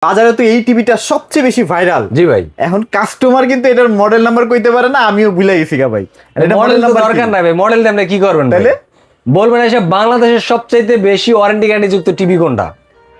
বাজারে তো এই টিভিটা সবচেয়ে বেশি ভাইরাল। জি ভাই, এখন কাস্টমার কিন্তু এটার মডেল নাম্বার কইতে পারে না, আমিও ভুলে গেছি গা ভাই। এটা মডেল তো দরকার নাই ভাই, মডেল দিয়ে আপনি কি করবেন তাহলে? বলবেন এসে বাংলাদেশের সবচাইতে বেশি ওয়ারেন্টি গ্যারান্টি যুক্ত টিভি কোনটা?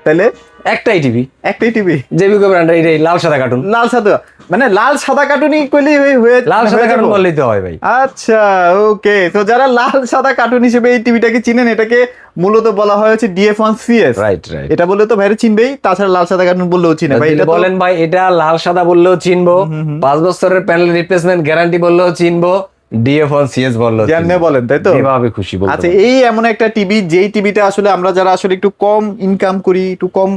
তাহলে একটাই টিভি, একটাই টিভি, জেবিকো ব্র্যান্ডের, এটাই লাল সাদা কার্টুন। লাল সাদা, মানে লাল সাদা কার্টুনই কইলেই হয়ে লাল সাদা হয়ে কার্টুন যাবো? বললেই তো হয় ভাই। আচ্ছা ওকে, তো যারা লাল সাদা কার্টুন হিসেবে এই টিভিটাকে চিনেন, এটাকে মূলত বলা হয় হচ্ছে DF1CS। রাইট রাইট, এটা বললে তো ভাইরে চিনবেই, তাছাড়া লাল সাদা কার্টুন বললেও চিনে ভাই। এটা বলেন ভাই, এটা লাল সাদা বললেও চিনবো, 5 বছরের প্যানেল রিপ্লেসমেন্ট গ্যারান্টি বললেও চিনবো, DF1CS বললেও জানলে বলেন, তাই তো? যেভাবে খুশি বলতে আচ্ছা, পারেন। এই এমন একটা টিভি, যেই টিভিটা আসলে আমরা যারা আসলে একটু কম ইনকাম করি, একটু কম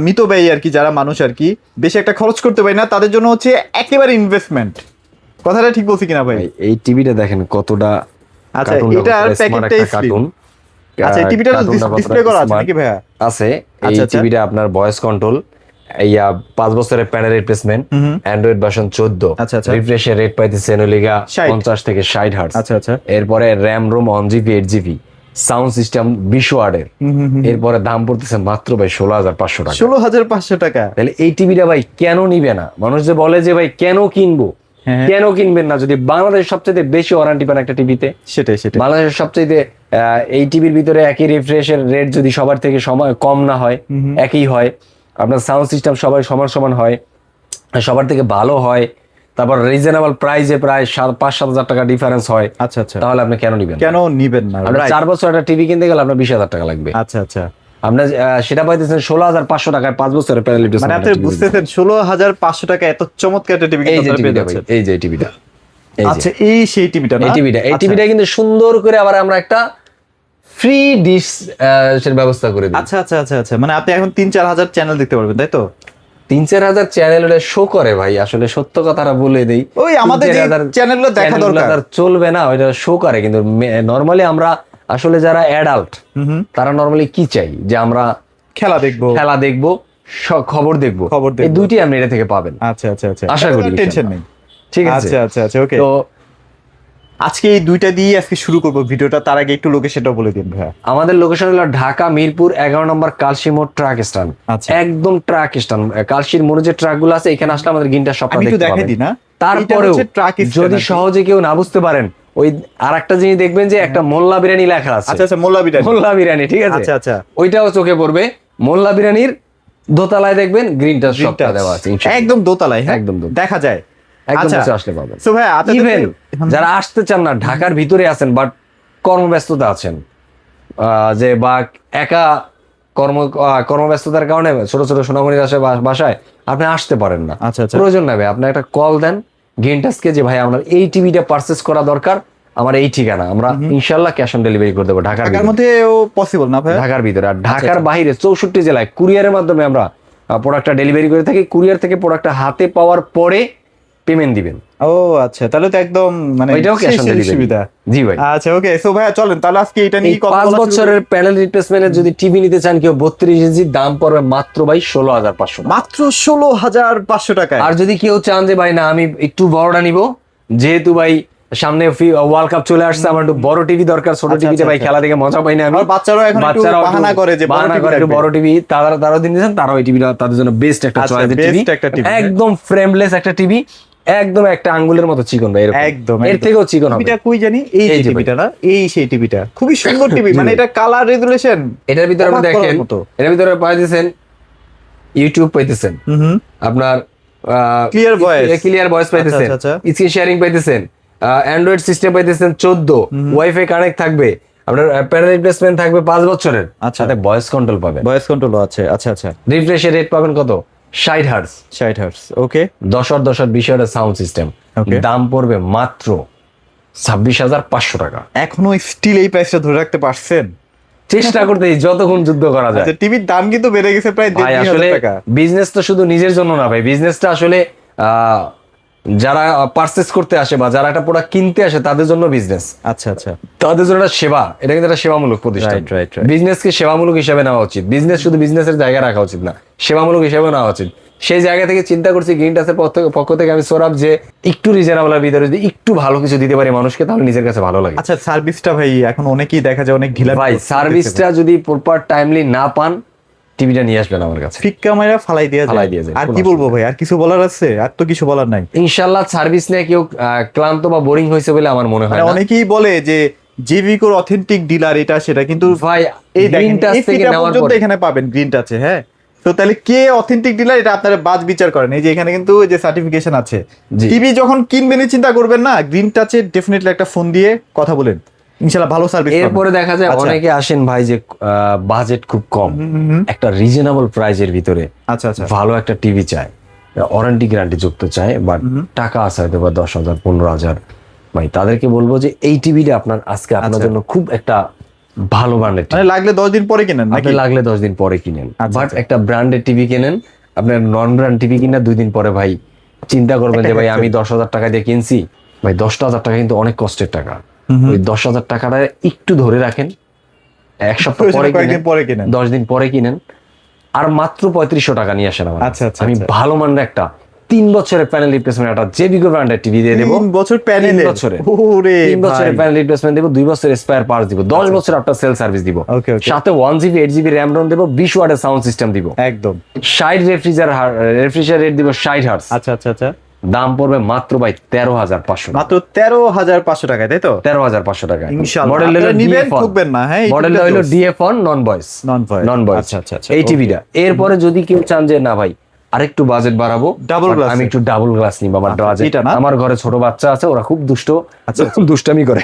মিতব্যয়ী আর কি, যারা মানুষ আর কি বেশি একটা খরচ করতে পারি না, তাদের জন্য হচ্ছে একেবারে ইনভেস্টমেন্ট। কথাটা ঠিক বলছি কিনা ভাই? ভাই, এই টিভিটা দেখেন কতটা আচ্ছা, কার্টুনটা এটার কতটা smart প্যাকেটটাই একটা কার্টুন। আচ্ছা, এই টিভিটা কার্টুনটা কতটা ডিসপ্লে করা আছে smart নাকি ভাইয়া? আছে। এই আচ্ছা, আচ্ছা। টিভিটা আপনার ভয়েস কন্ট্রোল, 5 বছরের প্যানেল রিপ্লেসমেন্ট, অ্যান্ড্রয়েড ভার্সন 14, আচ্ছা, আচ্ছা। রিফ্রেশের রেট পাইতেছে এনোলিগা 60 50 থেকে 60 হার্টজ। আচ্ছা, আচ্ছা। এরপরে RAM ROM 1GB 8GB, sound system 20 ওয়াটের। এরপরে দাম পড়তেছে মাত্র ভাই 16,500 টাকা। 16,500 টাকা? তাহলে এই টিভিটা ভাই কেন নিবে না? মানুষ যে বলে যে ভাই কেন কিনবো, হ্যাঁ। কেন কিনবেন না যদি বাংলাদেশের সবচেয়ে বেশি ওয়ারেন্টি পান একটা টিভিতে? সেটাই সেটাই। বাংলাদেশের সবচেয়ে এই টিভির ভিতরে একই রিফ্রেশের রেট যদি সবার থেকে কম না হয়, একই হয়, আপনার সাউন্ড সিস্টেম সবাই সমান সমান হয়, সবার থেকে ভালো হয়, তারপর রিজনেবল প্রাইসে প্রায় 5-7 হাজার টাকা ডিফারেন্স হয়, আচ্ছা আচ্ছা, তাহলে আপনি কেন নিবেন? কেন নিবেন না? আপনার Right. 4 বছর একটা টিভি কিনতে গেলে আপনার 20,000 টাকা লাগবে। আচ্ছা আচ্ছা, আপনার সেটা পাইতেছেন 16,500 টাকায় 5 বছরের প্যানেল। মানে আপনি বুঝতেছেন 16,500 টাকা এত চমৎকার একটা টিভি এই যে কিন্তু পেয়ে টিভিটা ভাই, যাচ্ছেন। এই যে টিভিটা, আচ্ছা, এই সেই টিভিটা না? এই টিভিটা কিন্তু সুন্দর করে আবার আমরা একটা ফ্রি ডিশ এর ব্যবস্থা করে দিই। আচ্ছা আচ্ছা আচ্ছা আচ্ছা, মানে আপনি এখন 3-4 হাজার চ্যানেল দেখতে পারবেন, তাই তো? 3-4 হাজার চ্যানেল ওটা শো করে ভাই, আসলে সত্য কথাটা বলে দেই। ওই আমাদের যে 3-4 হাজার চ্যানেলগুলো দেখা চ্যানেলগুলো দরকার। তার চলবে না, ওইটা শো করে, কিন্তু নরমালি আমরা আসলে যারা অ্যাডাল্ট তারা নরমালি কি চাই, যে আমরা খেলা দেখবো, খেলা দেখবো, খবর দেখবো, খবর দেখবো। এই দুইটি আপনি এটা থেকে পাবেন। আচ্ছা আচ্ছা আচ্ছা, আশা করি টেনশন নেই। ঠিক আছে। আচ্ছা আচ্ছা আচ্ছা, ওকে। তো আজকে এই দুইটা দিয়ে আজকে শুরু করব ভিডিওটা, তার আগে একটু লোকেশনটা বলে দিন ভাইয়া। আমাদের লোকেশন হলো ঢাকা মিরপুর 11 নম্বর কালশি মোড় ট্রাক স্ট্যান্ড। আচ্ছা। একদম ট্রাক স্ট্যান্ড, কালশির মোড়ে যে ট্রাক গুলো আছে এখানে আসলে আমাদের গিনটা সবটা আমি একটু দেখতে দেখাই পাবেন। দিই না? তারপরেও এটা হচ্ছে ট্রাক স্ট্যান্ড যদি আর কি। সহজে কেউ না বুঝতে পারেন, ওই আরেকটা জিনিস দেখবেন যে একটা মোল্লা বিরিয়ানি লেখা আছে। আচ্ছা আচ্ছা, মোল্লা বিরিয়ানি। মোল্লা বিরিয়ানি, ঠিক আছে। আচ্ছা আচ্ছা, ওইটাও চোখে পড়বে। মোল্লা বিরিয়ানির দোতলায় দেখবেন গ্রিন টাচ সবটা দেওয়া আছে ইনশাআল্লাহ। একদম দোতলায়, হ্যাঁ একদম দোতলায়। দেখা যায়। একদম আচ্ছা, কাছে আসলে পাবেন। সো ভাইয়া আপনাদের ইভেন যারা আসতে চান না, ঢাকার ভিতরে আছেন বাট কর্মব্যস্ততা আছেন, যে বা একা কর্মব্যস্ততার কারণে ছোট ছোট সোনামণির বাসায় আপনি আসতে পারেন না, আচ্ছা আচ্ছা, প্রয়োজন নেবে আপনি একটা কল দেন গেন্টাসকে, যে ভাই আমার এই টিভিটা পারচেজ করা দরকার, আমার এই ঠিকানা, আমরা ইনশাল্লাহ ক্যাশ অন ডেলিভারি করে দেবো ঢাকার ঢাকার ভিতরে। মধ্যেও পসিবল না ভাই? ঢাকার ভিতরে আর ঢাকার বাইরে 64 জেলায় কুরিয়ারের মাধ্যমে আমরা প্রোডাক্টটা ডেলিভারি করে থাকি। কুরিয়ার থেকে প্রোডাক্টটা হাতে পাওয়ার পরে পেমেন্ট দিবেন। ও আচ্ছা, তাহলে তো একদম মানে ওইটাও ক্যাশ অন সেই ডেলিভারি। সুবিধা। জি ভাই। আচ্ছা ওকে, সো ভাইয়া চলেন তাহলে আজকে এটা এই নিয়ে কথা 5 বলা শুরু বছরের করি। প্যানেল রিপ্লেসমেন্টের যদি টিভি নিতে চান কেউ 32 ইঞ্চি, দাম পড়বে মাত্র ভাই 16,500 টাকা। মাত্র 16,500 টাকায়। আর যদি কেউ চান যে ভাই না আমি একটু বড়টা নিব, যেহেতু ভাই সামনে ওয়ার্ল্ড কাপ চলে আসছে, আমার একটু বড় টিভি দরকার, ছোট আচ্ছা, টিভিতে ভাই আচ্ছা। খেলা দেখে মজা পাই না আমি। আর বাচ্চারাও এখন একটু বাহানা করে যে বড় বাহানা টিভি করে একটু লাগবে। বড় টিভি, তারাও দিন দিয়েছেন, তারাও এই টিভিটা তাদের জন্য বেস্ট একটা আচ্ছা, চয়েসের best টিভি। একটা TV, হ্যাঁ। একদম ফ্রেমলেস একটা টিভি, একদম একটা আঙ্গুলের মতো চিকন ভাই, এরকম একদম এর থেকেও চিকন হবে। টিভিটা কই জানি, এই এই যে যে টিভিটা না, এই সেই টিভিটা খুবই সুন্দর টিভি, মানে এটা কালার রেজুলেশন এটার ভিতরে আপনি দেখেন, এটার ভিতরে পাইতেছেন ইউটিউব পাইতেছেন, আপনার ক্লিয়ার ভয়েস পাইতেছেন, আচ্ছা, আচ্ছা। স্ক্রিন শেয়ারিং পাইতেছেন, অ্যান্ড্রয়েড সিস্টেম পাইতেছেন 14, ওয়াইফাই কানেক্ট থাকবে, আপনার প্যানেল রিপ্লেসমেন্ট থাকবে 5 বছরের, আচ্ছা। সাথে ভয়েস কন্ট্রোল পাবেন, ভয়েস কন্ট্রোল আছে। আচ্ছা আচ্ছা, রিফ্রেশের রেট পাবেন কত 60 হার্টজ, 60 হার্টজ, ওকে। 10-20 সাউন্ড সিস্টেম, Okay. দাম পড়বে মাত্র 26,500 টাকা। এখনো স্টিল এই প্রাইসটা ধরে রাখতে পারছেন? চেষ্টা করতে যতক্ষণ যুদ্ধ করা যায়। আচ্ছা, টিভির দাম কিন্তু বেড়ে গেছে প্রায় ভাই আসলে 2,000 টাকা। বিজনেস তো শুধু নিজের জন্য না ভাই, বিজনেসটা আসলে যারা পারচেস করতে আসে বা যারা একটা প্রোডাক্ট কিনতে আসে তাদের জন্য বিজনেস, আচ্ছা আচ্ছা, তাদের জন্য একটা সেবা, এটা কিন্তু একটা সেবামূলক প্রতিষ্ঠান। Right. বিজনেসকে সেবামূলক হিসেবে নেওয়া উচিত, বিজনেস শুধু বিজনেসের জায়গায় রাখা উচিত না, সেবামূলক হিসেবে নেওয়া উচিত। সেই জায়গা থেকে চিন্তা করছি গ্রিন টাচের পক্ষ থেকে আমি সৌরভ, যে একটু রিজনেবলের ভিতরে যদি একটু ভালো কিছু দিতে পারি মানুষকে, তাহলে নিজের কাছে ভালো লাগে। আচ্ছা, সার্ভিসটা ভাই এখন অনেকেই দেখা যায় অনেক ঢিলা ভাই সার্ভিসটা যদি প্রপার টাইমলি না পান, টিভিটা নিয়ে আসবেন আমার কাছে, ফিক্কা মাইরা ফালাই দিয়া ফালাই যায়। দিয়া যায়, আর কোনো কি বলবো ভাই, আর কিছু বলার আছে? আর তো কিছু বলার নাই। ইনশাআল্লাহ সার্ভিস নিয়ে কেউ ক্লান্ত বা বোরিং হয়েছে বলে আমার মনে হয় মানে না। অনেকেই বলে যে জেভিকোর অথেন্টিক ডিলার এটা সেটা, কিন্তু ভাই এই দেখেন গ্রিন টাচ এই থেকে ফিটা নেওয়ার পর্যন্ত পরে এখানে পাবেন গ্রিন টাচে। হ্যাঁ, তো তাহলে কে অথেন্টিক ডিলার এটা আপনারা বাজ বিচার করেন। এই যে এখানে কিন্তু এই যে সার্টিফিকেশন আছে। জি। টিভি যখন কিনবেনই চিন্তা করবেন না, গ্রিন টাচে ডেফিনেটলি একটা ফোন দিয়ে কথা বলেন, ইনশাআল্লাহ ভালো সার্ভিস পাবেন। এরপরে দেখা যায় আচ্ছা। অনেকে আসেন ভাই যে বাজেট খুব কম, একটা রিজনেবল প্রাইজের ভিতরে আচ্ছা আচ্ছা। ভালো একটা টিভি চায়, ওয়ারেন্টি গ্যারান্টি যুক্ত চায়, বাট টাকা আছে হয়তো বা 10,000 15,000, ভাই তাদেরকে বলবো যে এই টিভিটা আপনার আজকে আপনার আচ্ছা। জন্য খুব একটা ভালো ব্র্যান্ডের মানে লাগলে 10 দিন পরে কিনেন নাকি? আপনি লাগলে 10 দিন পরে কিনেন, আচ্ছা, বাট আচ্ছা। একটা ব্র্যান্ডের টিভি কিনেন। আপনার নন ব্র্যান্ড টিভি কিনা 2 দিন পরে ভাই চিন্তা করবেন যে ভাই আমি 10,000 টাকা দিয়ে কিনছি, ভাই 10,000 টাকা কিন্তু অনেক কষ্টের টাকা। ওই 10,000 টাকাটা একটু ধরে রাখেন, এক সপ্তাহ পরে কয়েকদিন কিনেন, পরে কিনেন। 10 দিন পরে কিনেন, আর মাত্র 3500 টাকা নিয়ে আসেন আমার আচ্ছা, কাছে। আচ্ছা, আমি আচ্ছা। ভালো মানের একটা 3 বছরের প্যানেল রিপ্লেসমেন্ট একটা জেবিকো ব্র্যান্ডের টিভি দিয়ে দেবো। 3 বছর প্যানেল? 3 বছরের, ওরে 3 বছরের ভাই। প্যানেল রিপ্লেসমেন্ট দেবো, 2 বছরের স্পেয়ার পার্টস দিব, 10 বছর আপনার সেল সার্ভিস দিব, Okay, okay. সাথে 1GB 8GB র্যাম রোম দেবো, 20 ওয়াটের সাউন্ড সিস্টেম দিব, একদম। 60 রেফ্রিজারেট দিব 60 হার্টজ। আচ্ছা আচ্ছা আচ্ছা। দাম পড়বে মাত্র ভাই 13,500 টাকা। মাত্র 13,500 টাকায়, তাই তো? 13,500 টাকা। ইনশাআল্লাহ। মডেল হলো আপনারা নিবেন, DF1, ঠকবেন না। হ্যাঁ, এই মডেলটা টিভিটা হলো জোস। DF1 নন ভয়েস, নন ভয়েস। আচ্ছা আচ্ছা আচ্ছা। এই টিভিটা। এরপরে যদি কেউ চান যে না ভাই আরেকটু বাজেট বাড়াবো, Double but glass আমি এর। একটু ডাবল গ্লাস নিব, আমার আচ্ছা, বাজেট, এটা না? আমার ঘরে ছোট বাচ্চা আছে, ওরা খুব দুষ্ট, আচ্ছা, দুষ্টামি করে।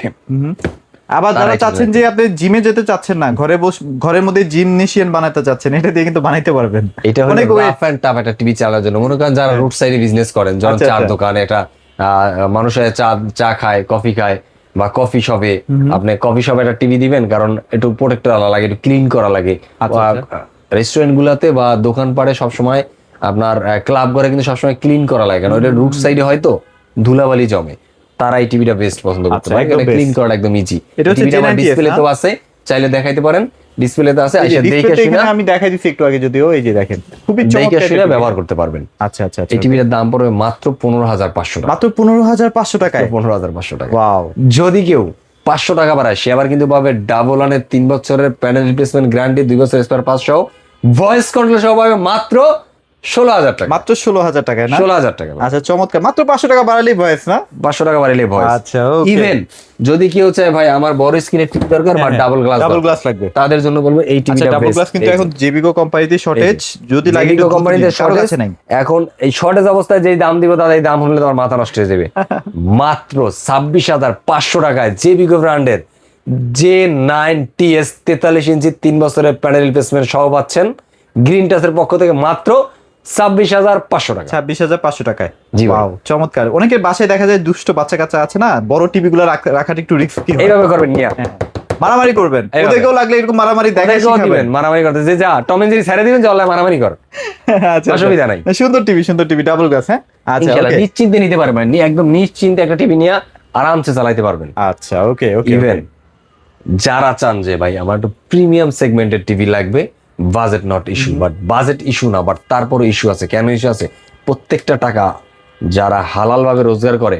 আবার যারা তারাই চাচ্ছেন যে আপনি জিমে যেতে চাচ্ছেন না, ঘরের মধ্যে জিমনেশিয়ান বানাতে চাচ্ছেন, এটা দিয়ে কিন্তু বানাইতে পারবেন। এটা হলো অনেক weight। রাফ এন্ড টাফ একটা টিভি চালানোর জন্য। মনে করেন যারা রোড সাইডে বিজনেস করেন, যেমন আচ্ছা, চার আচ্ছা। দোকানে একটা মানুষের চা খায়, কফি খায়, বা কফি শপে আপনি কফি শপে একটা টিভি দিবেন, কারণ একটু প্রোটেক্টর আলা লাগে, একটু ক্লিন করা লাগে। আচ্ছা, আচ্ছা। রেস্টুরেন্ট গুলাতে বা দোকানপাড়ে সবসময় আপনার ক্লাব ঘরে কিন্তু সবসময় ক্লিন করা লাগে, কারণ ওটা রুট সাইডে হয়তো ধুলাবালি জমে, তারা এই টিভিটা বেস্ট পছন্দ করতে আচ্ছা, পারে, একদম ক্লিন best। করাটা একদম ইজি। এটা হচ্ছে টিভিটা আমার Gen 9 ডিসপ্লে তো না? আছে, চাইলে দেখাইতে পারেন, ডিসপ্লেতে আছে, এই যে আইসা দেখে ডিসপ্লেতে শুনে এখানে আমি দেখাই দিচ্ছি একটু আগে, যদিও এই যে দেখেন খুবই দেখে চমৎকার শুনে টিভি। ব্যবহার করতে পারবেন। আচ্ছা আচ্ছা আচ্ছা। এই টিভিটার দাম পড়বে মাত্র 15,500 টাকা। মাত্র 15,500 টাকায়? 15,500 টাকা। ওয়াও। যদি কেউ 500 টাকা বাড়ায়, সে আবার কিন্তু পাবে ডাবল ওয়ানের 3 বছরের প্যানেল রিপ্লেসমেন্ট গ্যারান্টি, 2 বছরের স্পেয়ার পার্টস সহ, ভয়েস কন্ট্রোল সহ পাবে মাত্র 16,000 টাকা। মাত্র 16,000 টাকায় না? 16,000 টাকা। আচ্ছা, চমৎকার। মাত্র 500 টাকা বাড়ালেই ভয়েস না? 500 টাকা বাড়াইলে ভয়েস। আচ্ছা, okay। ইভেন যদি কেউ চায় ভাই আমার বড় স্ক্রিনের টিভি দরকার বা ডাবল গ্লাস, ডাবল গ্লাস লাগবে, তাদের জন্য বলবো এই আচ্ছা টিভিটা ডাবল গ্লাস কিন্তু এখন জেবিকো কোম্পানিতে শর্টেজ, যদি লাগে জেবিকো কোম্পানিতে শর্টেজ আছে নাই। এখন এই শর্টেজ অবস্থায় যেই দাম দিব, তাদের এই দাম হলে তোমার মাথা নষ্ট হয়ে যাবে। মাত্র 26,500 টাকায় জেবিকো ব্র্যান্ডের J9TS 43 ইঞ্চি 3 বছরের প্যানেল রিপ্লেসমেন্ট সহ পাচ্ছেন গ্রিন টাচের পক্ষ থেকে মাত্র 26,500 টাকা। 26,500 টাকায়। জি ভাই। ওয়াও, চমৎকার। অনেকের বাসায় দেখা যায় দুষ্ট বাচ্চা কাচ্চা আছে না, বড় টিভি গুলো রাখাটা একটু রিস্কি হয়। এইভাবে করবেন নিয়া, মারামারি করবেন, এইভাবে। ওদেরকেও লাগলে এরকম মারামারি দেখাই ওদেরকেও শিখাবেন। দিবেন মারামারি করতে, যে যা টম এন্ড জেরি ছেড়ে দিবেন, যে অনলাইন মারামারি কর, আচ্ছা, অসুবিধা নাই। সুন্দর টিভি ডাবল গ্লাস। হ্যাঁ, আচ্ছা ইনশাআল্লাহ okay। নিশ্চিন্তে নিতে পারবেন, একদম নিশ্চিন্তে একটা টিভি নিয়ে আরামসে চালাইতে পারবেন। আচ্ছা, ওকে ওকে। ইভেন যারা চান যে ভাই আমার একটু প্রিমিয়াম সেগমেন্টের টিভি লাগবে, budget not issue, but budget issue না, বাট তারপরে ইস্যু আছে। কেন ইস্যু আছে? প্রত্যেকটা টাকা যারা হালাল ভাবে রোজগার করে,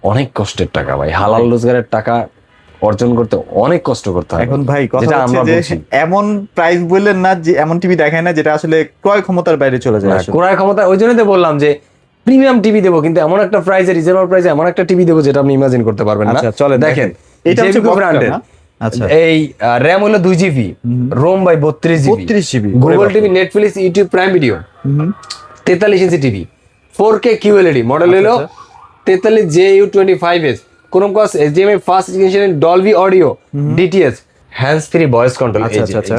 অনেক কষ্টের টাকা ভাই, হালাল রোজগারের টাকা অর্জন করতে অনেক কষ্ট করতে হয়। এখন ভাই কথা যেটা হচ্ছে আমরা যে বলছি, এমন প্রাইস বললেন না, যে এমন টিভি দেখায় না যেটা আসলে ক্রয় ক্ষমতার বাইরে চলে যায় আসলে। ক্রয় ক্ষমতা, ওই জন্যই তো বললাম যে প্রিমিয়াম টিভি দেবো, কিন্তু এমন একটা প্রাইসে, রিজনেবল প্রাইসে এমন একটা টিভি দেবো যেটা আপনি ইমাজিন করতে পারবেন না। আচ্ছা, চলেন দেখেন এটা হচ্ছে জেবিকো ব্র্যান্ডের, আচ্ছা, এই র্যাম হলো 2GB, ROM by 32GB, 32GB, Google TV, Netflix, YouTube, Prime Video, 43 inch TV, 4K QLED, model হলো 43JU25S, Chromecast HDMI first generation, Dolby audio, DTS, hands free voice control. আচ্ছা, আচ্ছা, আচ্ছা।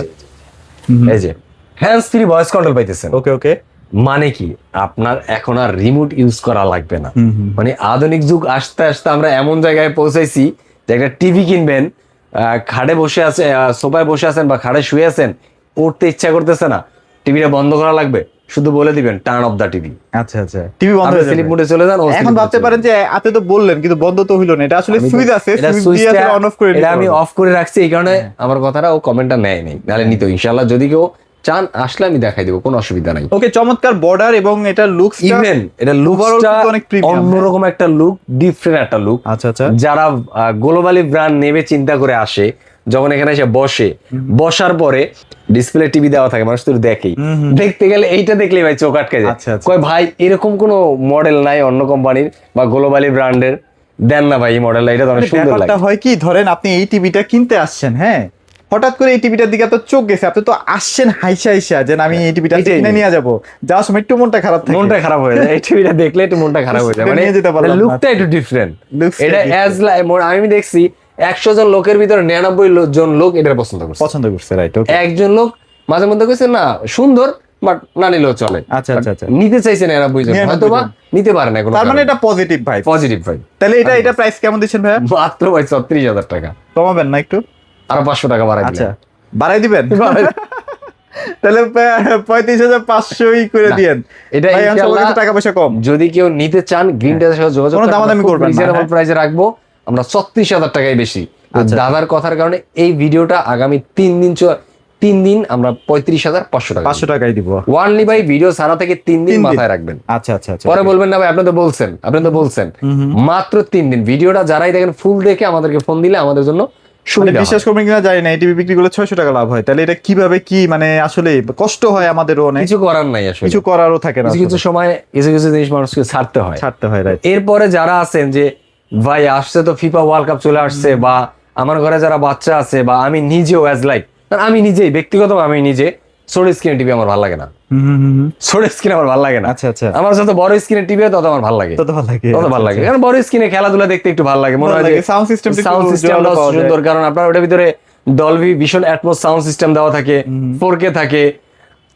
এই যে হ্যান্ডস ফ্রি ভয়েস কন্ট্রোল পাইতেছেন। ওকে ওকে। মানে কি, আপনার এখন আর রিমোট ইউজ করা লাগবে না। মানে আধুনিক যুগ আসতে আসতে আমরা এমন জায়গায় পৌঁছাইছি যে একটা টিভি কিনবেন, খাটে বসে আছে, সোফায় বসে আছেন বা খাটে শুয়ে আছেন, পড়তে ইচ্ছা করতেছে না, টিভিটা বন্ধ করা লাগবে, শুধু বলে দিবেন টার্ন অফ দা টিভি, আচ্ছা আচ্ছা, টিভি বন্ধ হয়ে স্লিপ যাবে। মোডে চলে যান। এখন ভাবতে পারেন যে আপনি তো বললেন কিন্তু বন্ধ তো হইলো না, এটা আসলে সুইচ আছে, সুইচ দিয়ে আসলে অন অফ করে এটা আমি অফ করে রাখছি, এই কারণে আমার কথাটা ও কমেন্টটা নেয় নাই, নাহলে নিত ইনশাআল্লাহ। যদি কেউ চান আসলে আমি দেখাই দেবো, কোনো অসুবিধা নাই। ওকে, চমৎকার বর্ডার এবং এটা লুকস, ইভেন এটা লুকসটা অনেক প্রিমিয়াম, অন্যরকম একটা লুক, ডিফারেন্ট একটা লুক। আচ্ছা আচ্ছা। যারা গ্লোবালি ব্র্যান্ড নেবে চিন্তা করে আসে, যখন এখানে এসে বসে, বসার পরে ডিসপ্লে টিভি দেওয়া থাকে, মানুষ তো দেখেই, দেখতে গেলে এইটা দেখলেই ভাই চোখ আটকে যায়। আচ্ছা, আচ্ছা। কয় ভাই এরকম কোনো মডেল নাই অন্য কোম্পানির বা গ্লোবালি ব্র্যান্ডের, দেন না ভাই এই মডেলটা, এটা তো অনেক সুন্দর লাগে। ব্যাপারটা হয় কি, ধরেন আপনি এই টিভিটা কিনতে আসছেন, হ্যাঁ, হঠাৎ করে এই টিভিটার দিকে আপনার চোখ গেছে, আপনি তো আসছেন হাইসা হাইসা যে আমি এই টিভিটা এইটাই কিনে নিয়ে যাবো, যাওয়ার সময় একটু মনটা খারাপ থাকে, মনটা খারাপ হয়ে যায় এই টিভিটা দেখলে, একটু মনটা খারাপ হয়ে যায়, মানে নিয়ে যেতে পারলাম না। লুকটা একটু ডিফারেন্ট। Looks টা এটা different। আমি দেখছি 100 জন লোকের ভিতরে 99 জন লোক এটা পছন্দ করছে। পছন্দ করছে, রাইট, ওকে। একজন লোক মাঝে মধ্যে কইছে না সুন্দর, বাট না নিলেও চলে। আচ্ছা, আচ্ছা, আচ্ছা। নিতে চাইছে 99 জন, 99 হয়তো বা নিতে পারে না কোনো তার মানে কারণে। এটা পজিটিভ ভাই। পজিটিভ ভাই। তাহলে এটা প্রাইস কেমন দিচ্ছেন ভাইয়া? মাত্র ভাই 36,000 টাকা, কমাবেন না একটু? আরো 500 টাকা বাড়াই আচ্ছা, দিলাম। বাড়াই দিবেন? তাহলে 35,500 করে না, দিয়েন। এটা ভাই, এখন সবার ইনশাআল্লাহ কাছে টাকা পয়সা কম। যদি কেউ নিতে চান গ্রিন টেলের সাথে যোগাযোগ কোনো দামাদামি করবেন না, রিজনেবল হ্যাঁ। প্রাইসে রাখবো আমরা। 36,000 টাকাই বেশি। তো আচ্ছা। দাদার কথার কারণে এই ভিডিওটা আগামী 3 দিন আমরা 35,500 টাকা 500 টাকাই দিব। ওয়ানলি ভাই ভিডিও সারা থেকে 3 দিন 3 দিন। মাথায় রাখবেন। আচ্ছা, আচ্ছা, আচ্ছা। পরে বলবেন না ভাই আপনি তো বলছেন মাত্র 3 দিন। ভিডিওটা যারাই দেখেন ফুল দেখে আমাদেরকে ফোন দিলে আমাদের জন্য মানে সুবিধা হয়। বিশ্বাস করবেন কিনা জানি না, এই টিভি বিক্রি করলে 600 টাকা লাভ হয়। তাহলে এটা কিভাবে কি, মানে আসলে কষ্ট হয় আমাদেরও অনেক, কিছু করার নাই আসলে, কিছু করারও থাকে না, কিছু কিছু সময় কিছু কিছু জিনিস মানুষকে ছাড়তে হয়। ছাড়তে হয়, রাইট। এরপরে যারা আছেন যে ভাই আসছে তো ফিফা ওয়ার্ল্ড কাপ চলে আসছে, বা আমার ঘরে যারা বাচ্চা আছে, বা আমি নিজেও অ্যাজ লাইক, আমি নিজেই ব্যক্তিগত আমি নিজে ছোট স্ক্রিন টিভি আমার ভালো লাগে না, ছোট স্ক্রিন আমার ভালো লাগে না। আচ্ছা, আচ্ছা। আমার যত বড় স্ক্রিনের টিভি তত আমার ভালো লাগে, তত ভালো লাগে, তত ভালো লাগে। কারণ বড় স্ক্রিনে খেলাধুলা দেখতে একটু ভালো লাগে, মনে হয় যে সাউন্ড সিস্টেমটা সাউন্ড সিস্টেমটা সুন্দর, কারণ আপনার ওটার ভিতরে Dolby vision atoms sound system দেওয়া থাকে, 4K থাকে,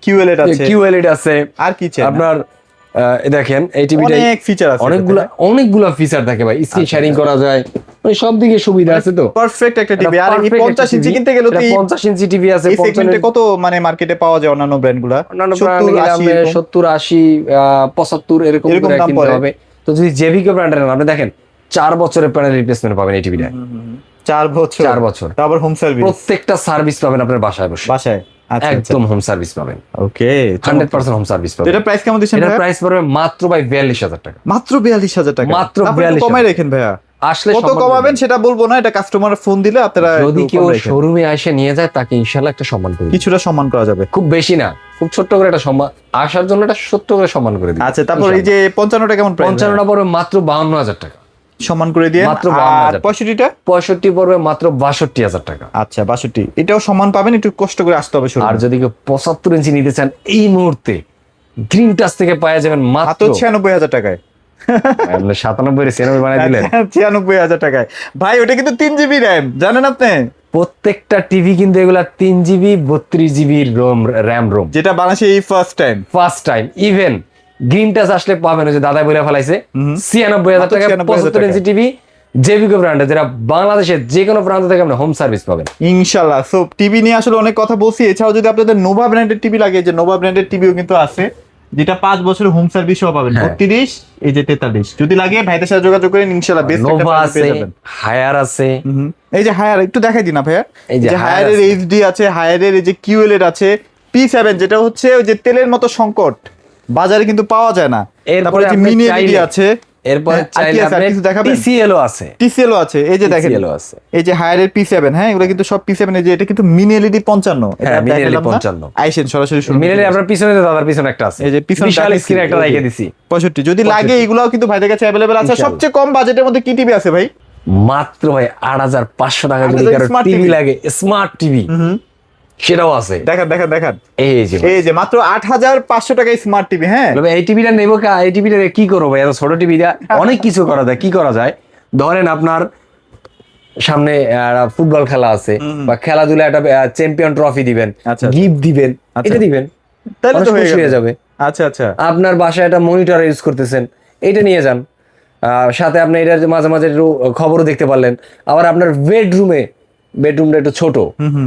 কিউএলইডি আছে, কিউএলইডি আছে, আর কি চাই আপনার দেখেন এই টিভিটা অনেক ফিচার আছে, অনেকগুলা ফিচার থাকে ভাই, স্ক্রিন শেয়ারিং করা যায়, মানে সব দিকে সুবিধা আছে। তো পারফেক্ট একটা টিভি। আর এই 50 ইঞ্চি কিনতে গেলে তো 50 ইঞ্চি টিভি আছে, এই সেগমেন্টে কত মানে মার্কেটে পাওয়া যায় অন্যান্য ব্র্যান্ডগুলা? 70, 80, 75 এরকম এরকম করে দাম কিনতে পড়ে। হবে। তো যদি জেভিকো ব্র্যান্ডের নেন, আপনি দেখেন 4 বছরের প্যানেল রিপ্লেসমেন্ট পাবেন এই টিভিটা, 4 বছর, 4 বছর। তারপর হোম সার্ভিস, প্রত্যেকটা সার্ভিস পাবেন আপনার বাসায় বসে, বাসায়। আচ্ছা, আচ্ছা, একদম হোম সার্ভিস পাবেন, ওকে, 100% হোম সার্ভিস পাবেন। এটা প্রাইস কেমন দিচ্ছেন এটার ভাইয়া? প্রাইস পড়বে মাত্র ভাই 42,000 টাকা, মাত্র 42,000 টাকা। মাত্র তারপর একটু 42,000 কমাই রাখেন ভাইয়া। আসলে কত সম্মান কমাবেন করবেন। সেটা বলবো না, এটা কাস্টমার ফোন দিলে আপনারা যদি একটু কেউ কম রাখেন। শোরুমে এসে নিয়ে যায় তাকে ইনশাআল্লাহ একটা সম্মান করে দিই, কিছুটা সম্মান করা যাবে। খুব বেশি না, খুব ছোট্ট করে একটা সম্মান, আসার জন্য একটা ছোট্ট করে সম্মান করে দিই। আচ্ছা, তারপর এই যে 55টা কেমন প্রাইস? 55টা পড়বে মাত্র 52,000 টাকা, সম্মান করে দিয়ে। মাত্র আর 52,000 65টা? 65 পড়বে মাত্র 62,000 টাকা। আচ্ছা, 62, এটাও সম্মান পাবেন, একটু কষ্ট করে আসতে হবে শুরু। আর যদি কেউ 75 ইঞ্চি নিতে চান এই মুহূর্তে গ্রিন টাচ থেকে পাওয়া যাবেন মাত্র 96,000 টাকায়। আপনি 97 96 বানাই দিলেন। 96,000 টাকায় ভাই, ওটা কিন্তু 3 GB র্যাম, জানেন আপনি? প্রত্যেকটা টিভি কিন্তু এগুলা 3 GB 32 GB র্যাম রোম, যেটা বাংলাদেশে এই first time. First time. Even green touch আসলে পাবেন, ওই যে দাদা বলে ফেলাইছে 96,000 টাকা, 75 ইঞ্চি টিভি জেভিকো ব্র্যান্ডের, যেটা বাংলাদেশের যে কোনো প্রান্ত থেকে আপনি হোম সার্ভিস পাবেন ইনশাআল্লাহ। সো টিভি নিয়ে আসলে অনেক কথা বলছি। এছাড়াও যদি আপনাদের নোভা ব্র্যান্ডের টিভি লাগে, যে নোভা ব্র্যান্ডের টিভিও কিন্তু আছে, যেটা 5 বছরের হোম সার্ভিসও পাবেন, 32 এই যে 43। যদি লাগে ভাইদের সাথে যোগাযোগ করেন, ইনশাআল্লাহ বেস্ট একটা নোভা প্রাইস আছে, পেয়ে যাবেন। হায়ার আছে, এই যে হায়ার একটু দেখাই দিন না ভাইয়া, এই যে যে হায়ার হায়ারের আছে। এইচডি আছে, হায়ারের এই যে কিউএলএড আছে, P7 যেটা হচ্ছে ওই যে তেলের মতো সংকট, বাজারে কিন্তু পাওয়া যায় না। তারপরে যে মিনি এলইডি আছে, এরপরে হ্যাঁ, আর কি চাইলে আছে? আর আপনি কিছু দেখাবেন? TCL-ও আছে, TCL-ও আছে, এই যে দেখেন, TCL-ও আছে। এই যে হায়ারের P7, হ্যাঁ, এগুলো কিন্তু সব P7 এর, যে এটা কিন্তু মিনি এলইডি 55, হ্যাঁ, mini LED 55 আইসেন সরাসরি শুরু। মিলে আপনার পিছনে তো দাদার পিছনে একটা আছে, এই যে পিছনে বিশাল স্ক্রিন একটা রেখে দিছি 65, যদি লাগে এগুলাও কিন্তু ভাইদের কাছে अवेलेबल আছে। ইনশাআল্লাহ। সবচেয়ে কম বাজেটের মধ্যে কি টিভি আছে ভাই? মাত্র ভাই 8,500 টাকা যদি 8,000 কারো smart টিভি TV লাগে, স্মার্ট টিভি, সেটাও আছে। দেখেন দেখেন দেখেন, এই যে এই যে মাত্র 8,500 টাকায় স্মার্ট টিভি। হ্যাঁ, তবে এই টিভিটা নেবো এই টিভিটা কি করবো ভাই, এত ছোট টিভিটা অনেক কিছু করা যায়। কি করা যায়, ধরেন আপনার সামনে ফুটবল খেলা আছে, বা খেলাধুলা একটা চ্যাম্পিয়ন ট্রফি দিবেন, আচ্ছা। গিফট দিবেন, আচ্ছা। এটা দিবেন, তাহলে তো মানুষ খুশি হয়ে যাবে। আচ্ছা, আচ্ছা, আপনার বাসায় একটা মনিটর ইউজ করতেছেন, এটা নিয়ে যান, সাথে আপনি এটা মাঝে মাঝে একটু খবরও দেখতে পারলেন। আবার আপনার বেডরুমটা একটু ছোট,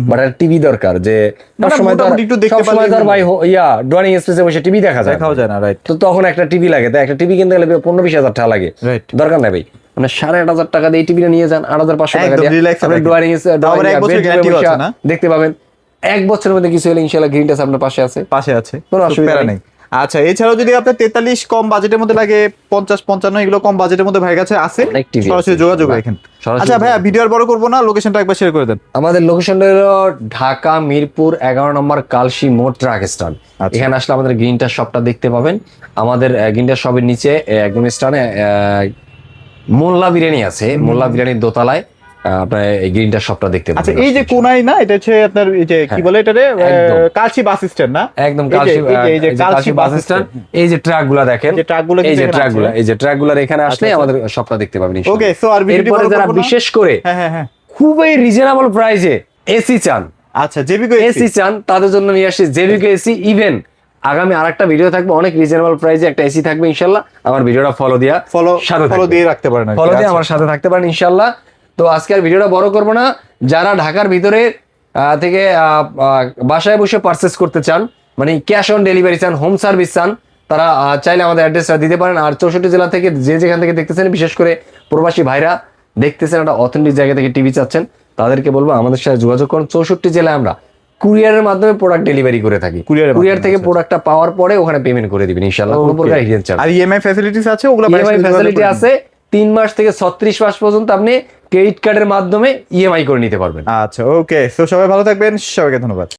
বাট একটা টিভি দরকার, যে সবসময় তো মোটামুটি একটু দেখতে সবসময় তো আর পারলেই ভাই ড্রয়িং স্পেসে বসে টিভি দেখা যায় দেখাও যায় না, রাইট, তো তখন একটা টিভি লাগে। তো একটা টিভি কিনতে গেলে 15-20 হাজার টাকা লাগে, রাইট। দরকার নাই ভাই, মানে 8,500 টাকা দিয়ে এই টিভিটা নিয়ে যান, 8,500 টাকা একদম দিয়ে relax এ আপনি দেখেন। ড্রয়িং আবার এক বছর guarantee আছে না? দেখতে পাবেন। 1 বছরের মধ্যে কিছু হলে ইনশাআল্লাহ গ্রিন টাচ আপনার পাশে আছে, পাশে আছে, কোনো অসুবিধা প্যারা নেই। নেই। আচ্ছা, এছাড়াও যদি আপনার 43 কম বাজেটের মধ্যে লাগে, 50-55 এগুলো কম বাজেটের মধ্যে ভাইয়ের কাছে আছে, অনেক TV সরাসরি আছে। যোগাযোগ রাখেন। সরাসরি আচ্ছা ভাইয়া, ভিডিও আর বড় করবো না, লোকেশনটা একবার শেয়ার করে দেন। আমাদের লোকেশন হলো ঢাকা মিরপুর 11 নম্বর কালশি মোড় ট্রাক স্ট্যান্ড। আচ্ছা। এখানে আসলে আমাদের গ্রিনটার শপটা দেখতে পাবেন। আমাদের গ্রিনটার শপের নিচে একদম স্টানে মোল্লা বিরিয়ানি আছে, মোল্লা বিরিয়ানির দোতলায় আপনার এই গ্রিনটার শপটা দেখতে আচ্ছা, পাবেন। এই যে কোনাই না, এটা হচ্ছে আপনার এই যে কি বলে এটারে, একদম। কালচি বাস স্ট্যান্ড না? একদম এই যে- কালশি এই যে কালচি বাস স্ট্যান্ড। এই যে ট্রাকগুলো দেখেন, যে ট্রাকগুলো এই কিন্তু যে এখানে ট্রাকগুলো, আছে। এই যে ট্রাকগুলোর এখানে আসলে আচ্ছা। আমাদের শপটা দেখতে পাবেন। ওকে, সো আর ভিডিওটি এরপরে বড় যারা করবো না। বিশেষ করে হ্যাঁ হ্যাঁ হ্যাঁ। খুবই রিজনেবল প্রাইসে এসি চান, আচ্ছা, জেবিকো এসি চান, তাদের জন্য নিয়ে আসছি জেবিকো এসি। ইভেন আগামী আরেকটা ভিডিও থাকবে অনেক রিজনেবল প্রাইসে, একটা এসি থাকবে ইনশাল্লাহ। আমার ভিডিওটা ফলো দিয়া ফলো দিয়ে রাখতে পারেন আর কি। ফলো দিয়ে আচ্ছা। আমার সাথে থাকতে পারেন ইনশাল্লাহ। তো আজকে আর ভিডিওটা বড় করবো না। যারা ঢাকার ভিতরে থেকে বাসায় বসে পারচেস করতে চান, মানে ক্যাশ অন ডেলিভারি চান, হোম সার্ভিস চান, তারা চাইলে আমাদের অ্যাড্রেসটা দিতে পারেন। আর 64 জেলা থেকে যে যেখান থেকে দেখতেছেন, বিশেষ করে প্রবাসী ভাইরা দেখতেছেন, একটা অথেন্টিক জায়গা থেকে টিভি চাচ্ছেন, তাদেরকে বলবো আমাদের সাথে যোগাযোগ করুন। 64 জেলায় আমরা কুরিয়ারের মাধ্যমে প্রোডাক্ট ডেলিভারি করে থাকি। কুরিয়ারের কুরিয়ার মাধ্যমে, থেকে আচ্ছা। প্রোডাক্টটা পাওয়ার পরে ওখানে পেমেন্ট করে দিবেন ইনশাআল্লাহ, কোনো Okay. প্রকার হিডেন চার্জ। আর ইএমআই ফ্যাসিলিটিস আছে, ওগুলো ইএমআই ফ্যাসিলিটি আছে, 3 মাস থেকে 36 মাস পর্যন্ত আপনি ক্রেডিট কার্ডের মাধ্যমে ইএমআই করে নিতে পারবেন। আচ্ছা, ওকে, সো সবাই ভালো থাকবেন, সবাইকে ধন্যবাদ।